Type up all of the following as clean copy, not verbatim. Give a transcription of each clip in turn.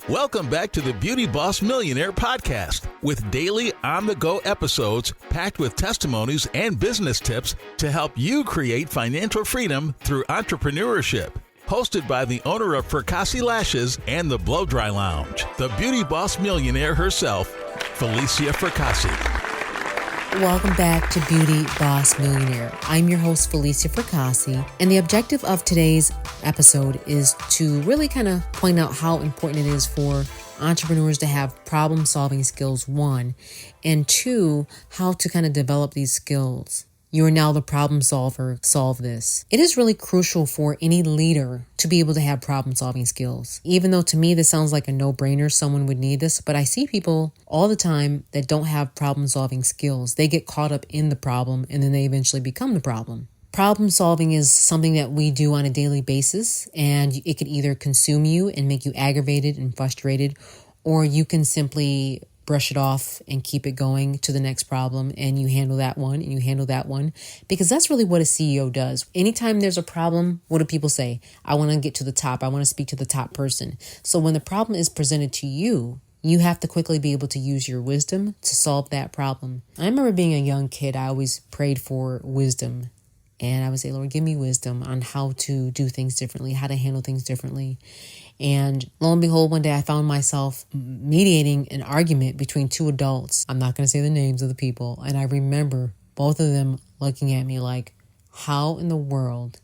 Welcome back to the Beauty Boss Millionaire podcast with daily on-the-go episodes packed with testimonies and business tips to help you create financial freedom through entrepreneurship. Hosted by the owner of Fracassi Lashes and the Blow Dry Lounge, the Beauty Boss Millionaire herself, Falicia Fracassi. Welcome back to Beauty Boss Millionaire. I'm your host, Falicia Fracassi, and the objective of today's episode is to really kind of point out how important it is for entrepreneurs to have problem-solving skills, one, and two, how to kind of develop these skills. You are now the problem solver. Solve this. It is really crucial for any leader to be able to have problem solving skills. Even though to me this sounds like a no-brainer, someone would need this, but I see people all the time that don't have problem solving skills. They get caught up in the problem and then they eventually become the problem. Problem solving is something that we do on a daily basis, and it could either consume you and make you aggravated and frustrated, or you can simply brush it off and keep it going to the next problem, and you handle that one and you handle that one, because that's really what a CEO does. Anytime there's a problem, what do people say? I want to get to the top. I want to speak to the top person. So when the problem is presented to you, you have to quickly be able to use your wisdom to solve that problem. I remember being a young kid, I always prayed for wisdom. And I would say, Lord, give me wisdom on how to do things differently, how to handle things differently. And lo and behold, one day I found myself mediating an argument between two adults. I'm not going to say the names of the people. And I remember both of them looking at me like, how in the world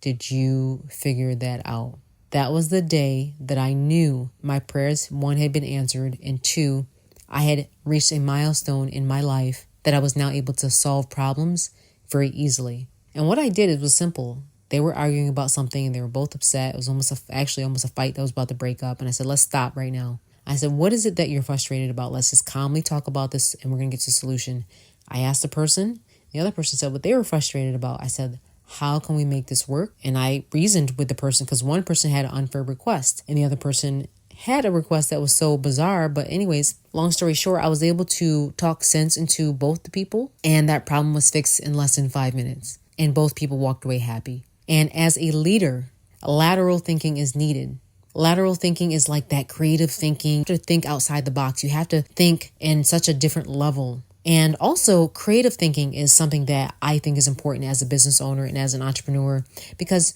did you figure that out? That was the day that I knew my prayers, one, had been answered, and two, I had reached a milestone in my life that I was now able to solve problems very easily. And what I did, was simple. They were arguing about something and they were both upset. It was almost a fight that was about to break up. And I said, let's stop right now. I said, what is it that you're frustrated about? Let's just calmly talk about this and we're going to get to a solution. I asked the person. The other person said what they were frustrated about. I said, how can we make this work? And I reasoned with the person because one person had an unfair request and the other person had a request that was so bizarre. But anyways, long story short, I was able to talk sense into both the people, and that problem was fixed in less than 5 minutes. And both people walked away happy. And as a leader, lateral thinking is needed. Lateral thinking is like that creative thinking. You have to think outside the box. You have to think in such a different level. And also, creative thinking is something that I think is important as a business owner and as an entrepreneur, because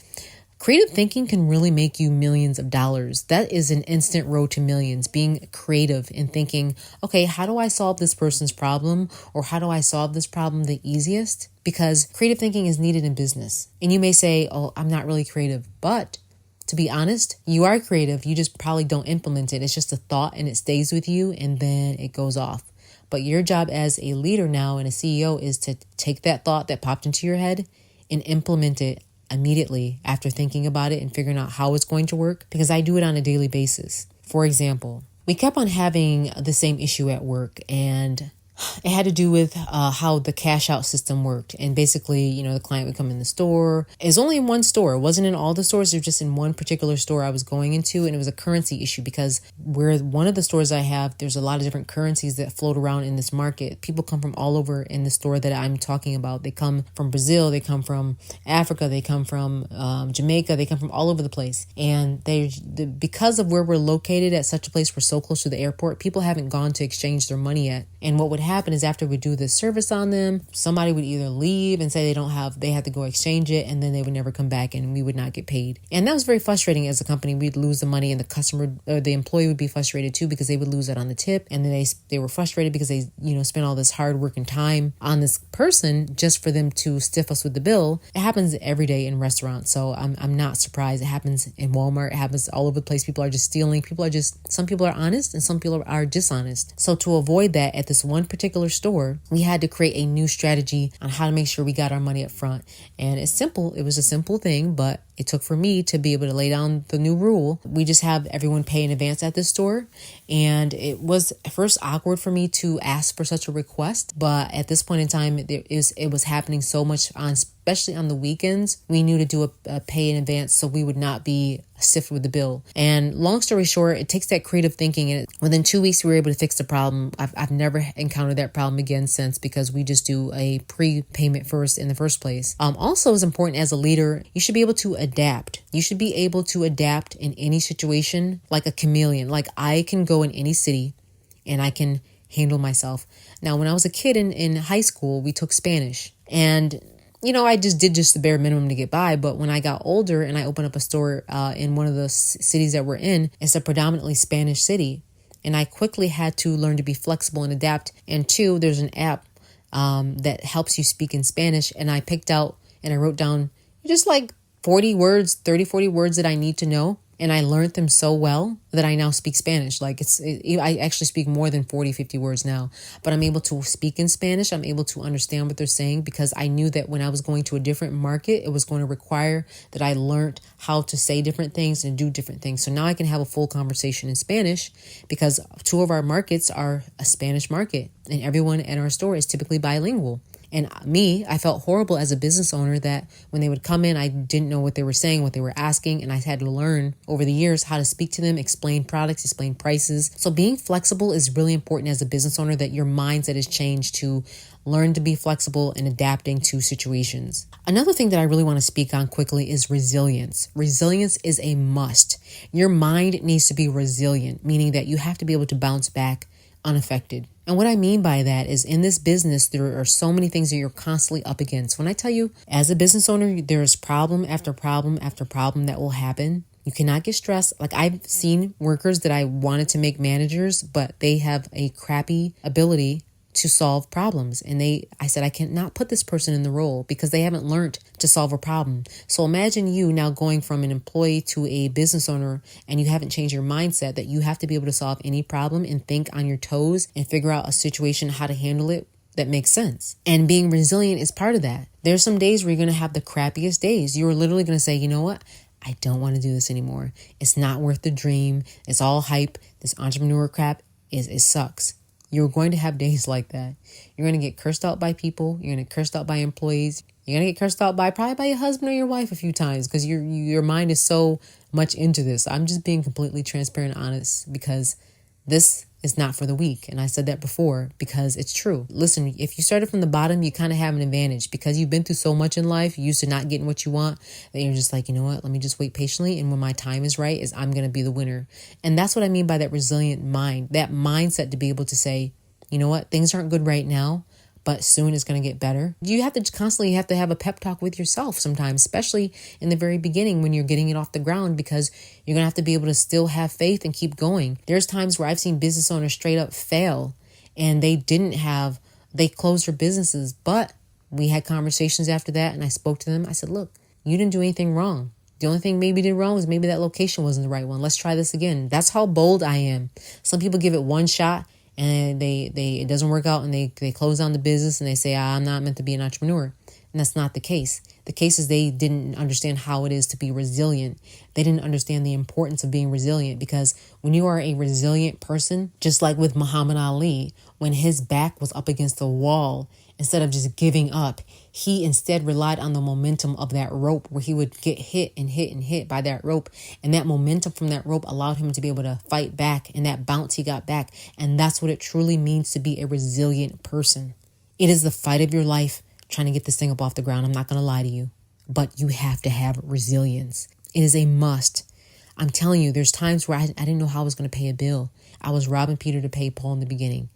creative thinking can really make you millions of dollars. That is an instant road to millions, being creative and thinking, okay, how do I solve this person's problem? Or how do I solve this problem the easiest? Because creative thinking is needed in business. And you may say, oh, I'm not really creative. But to be honest, you are creative. You just probably don't implement it. It's just a thought and it stays with you and then it goes off. But your job as a leader now and a CEO is to take that thought that popped into your head and implement it immediately after thinking about it and figuring out how it's going to work, because I do it on a daily basis. For example, we kept on having the same issue at work, and it had to do with how the cash out system worked. And basically, the client would come in the store. It was only in one store. It wasn't in all the stores. It was just in one particular store I was going into. And it was a currency issue because where one of the stores I have, there's a lot of different currencies that float around in this market. People come from all over in the store that I'm talking about. They come from Brazil. They come from Africa. They come from Jamaica. They come from all over the place. And because of where we're located at such a place, we're so close to the airport, people haven't gone to exchange their money yet. And what would happen is after we do this service on them, somebody would either leave and say they had to go exchange it, and then they would never come back and we would not get paid. And that was very frustrating as a company. We'd lose the money and the customer or the employee would be frustrated too, because they would lose it on the tip. And then they were frustrated because they, spent all this hard work and time on this person just for them to stiff us with the bill. It happens every day in restaurants. So I'm not surprised. It happens in Walmart. It happens all over the place. People are just stealing. Some people are honest and some people are dishonest. So to avoid that at this one particular store, we had to create a new strategy on how to make sure we got our money up front. And it's simple. It was a simple thing, but it took for me to be able to lay down the new rule. We just have everyone pay in advance at this store. And it was at first awkward for me to ask for such a request. But at this point in time, it was happening so much especially on the weekends. We knew to do a pay in advance so we would not be stiff with the bill. And long story short, it takes that creative thinking, and within 2 weeks we were able to fix the problem. I've never encountered that problem again since, because we just do a pre-payment first in the first place. Also, is important as a leader, you should be able to adapt. You should be able to adapt in any situation like a chameleon. Like I can go in any city and I can handle myself. Now, when I was a kid in high school, we took Spanish, and I just did the bare minimum to get by. But when I got older and I opened up a store in one of the cities that we're in, it's a predominantly Spanish city. And I quickly had to learn to be flexible and adapt. And two, there's an app that helps you speak in Spanish. And I picked out and I wrote down just like 40 words that I need to know. And I learned them so well that I now speak Spanish. Like I actually speak more than 40, 50 words now, but I'm able to speak in Spanish. I'm able to understand what they're saying because I knew that when I was going to a different market, it was going to require that I learned how to say different things and do different things. So now I can have a full conversation in Spanish because two of our markets are a Spanish market and everyone at our store is typically bilingual. And I felt horrible as a business owner that when they would come in, I didn't know what they were saying, what they were asking. And I had to learn over the years how to speak to them, explain products, explain prices. So being flexible is really important as a business owner, that your mindset is changed to learn to be flexible and adapting to situations. Another thing that I really want to speak on quickly is resilience. Resilience is a must. Your mind needs to be resilient, meaning that you have to be able to bounce back unaffected. And what I mean by that is in this business, there are so many things that you're constantly up against. When I tell you, as a business owner, there's problem after problem after problem that will happen. You cannot get stressed. Like I've seen workers that I wanted to make managers, but they have a crappy ability to solve problems. And I said, I cannot put this person in the role because they haven't learned to solve a problem. So imagine you now going from an employee to a business owner and you haven't changed your mindset that you have to be able to solve any problem and think on your toes and figure out a situation, how to handle it that makes sense. And being resilient is part of that. There's some days where you're going to have the crappiest days. You're literally going to say, you know what? I don't want to do this anymore. It's not worth the dream. It's all hype. This entrepreneur crap it sucks. You're going to have days like that. You're going to get cursed out by people. You're going to get cursed out by employees. You're going to get cursed out probably by your husband or your wife a few times because your mind is so much into this. I'm just being completely transparent and honest because this is not for the weak. And I said that before because it's true. Listen, if you started from the bottom, you kind of have an advantage because you've been through so much in life. You used to not getting what you want that you're just like, you know what, let me just wait patiently. And when my time is right, I'm going to be the winner. And that's what I mean by that resilient mind, that mindset to be able to say, you know what, things aren't good right now, but soon it's going to get better. You have to constantly have to have a pep talk with yourself sometimes, especially in the very beginning when you're getting it off the ground, because you're going to have to be able to still have faith and keep going. There's times where I've seen business owners straight up fail and they closed their businesses, but we had conversations after that and I spoke to them. I said, look, you didn't do anything wrong. The only thing maybe you did wrong was maybe that location wasn't the right one. Let's try this again. That's how bold I am. Some people give it one shot and it doesn't work out and they close down the business and they say, I'm not meant to be an entrepreneur. And that's not the case. The case is they didn't understand how it is to be resilient. They didn't understand the importance of being resilient, because when you are a resilient person, just like with Muhammad Ali, when his back was up against the wall, instead of just giving up, he instead relied on the momentum of that rope, where he would get hit and hit and hit by that rope. And that momentum from that rope allowed him to be able to fight back, and that bounce he got back. And that's what it truly means to be a resilient person. It is the fight of your life trying to get this thing up off the ground. I'm not going to lie to you, but you have to have resilience. It is a must. I'm telling you, there's times where I didn't know how I was going to pay a bill. I was robbing Peter to pay Paul in the beginning.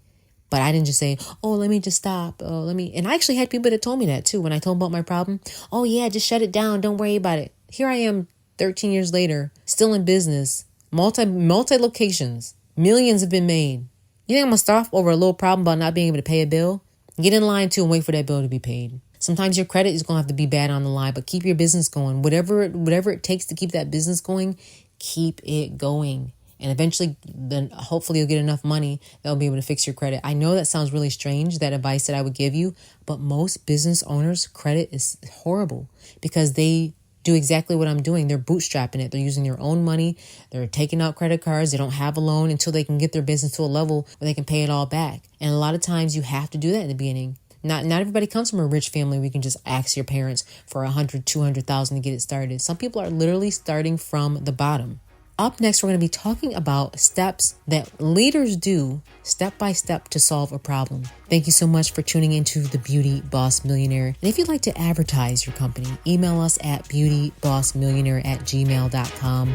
But I didn't just say, oh, let me just stop. And I actually had people that told me that too. When I told them about my problem, oh yeah, just shut it down. Don't worry about it. Here I am 13 years later, still in business, multi locations, millions have been made. You think I'm going to stop over a little problem about not being able to pay a bill? Get in line too and wait for that bill to be paid. Sometimes your credit is going to have to be bad on the line, but keep your business going. Whatever it takes to keep that business going, keep it going. And eventually, then hopefully you'll get enough money that will be able to fix your credit. I know that sounds really strange, that advice that I would give you, but most business owners' credit is horrible because they do exactly what I'm doing. They're bootstrapping it. They're using their own money. They're taking out credit cards. They don't have a loan until they can get their business to a level where they can pay it all back. And a lot of times you have to do that in the beginning. Not everybody comes from a rich family where you can just ask your parents for $100,000, $200,000 to get it started. Some people are literally starting from the bottom. Up next, we're going to be talking about steps that leaders do step by step to solve a problem. Thank you so much for tuning into the Beauty Boss Millionaire. And if you'd like to advertise your company, email us at beautybossmillionaire@gmail.com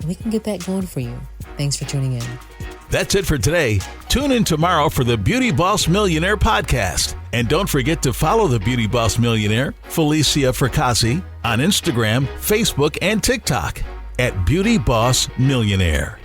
and we can get that going for you. Thanks for tuning in. That's it for today. Tune in tomorrow for the Beauty Boss Millionaire podcast. And don't forget to follow the Beauty Boss Millionaire, Falicia Fracassi, on Instagram, Facebook, and TikTok at Beauty Boss Millionaire.